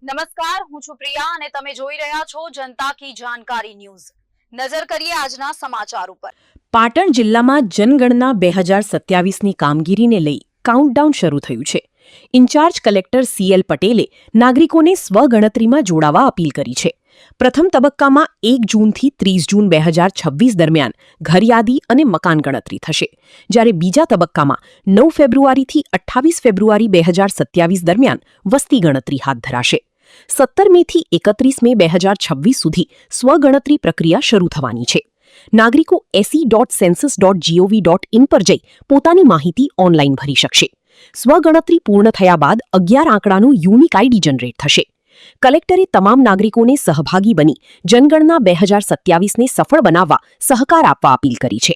નમસ્કાર, હું છું પ્રિયા અને તમે જોઈ રહ્યા છો જનતા કી જાણકારી ન્યૂઝ। નજર કરીએ આજના સમાચાર ઉપર। પાટણ જિલ્લામાં જનગણના 2027ની કામગીરીને લઈ કાઉન્ટડાઉન શરૂ થયું છે। ઇન્ચાર્જ કલેક્ટર CL પટેલે નાગરિકોને સ્વગણતરીમાં જોડાવા અપીલ કરી છે। પ્રથમ તબક્કામાં 1 જૂનથી 30 જૂન 2026 દરમિયાન ઘરયાદી અને મકાન ગણતરી થશે, જ્યારે બીજા તબક્કામાં 9 ફેબ્રુઆરીથી 28 ફેબ્રુઆરી 2027 દરમિયાન વસ્તી ગણતરી હાથ ધરાશે। 17 મેથી 31 મે 2026 સુધી સ્વગણતરી પ્રક્રિયા શરૂ થવાની છે। નાગરિકો se.census.gov.in પર જઈ પોતાની માહિતી ઓનલાઈન ભરી શકશે। સ્વગણતરી પૂર્ણ થયા બાદ 11 આંકડાનું યુનિક આઈડી જનરેટ થશે। કલેક્ટરે તમામ નાગરિકોને સહભાગી બની જનગણના 2027ને સફળ બનાવવા સહકાર આપવા અપીલ કરી છે।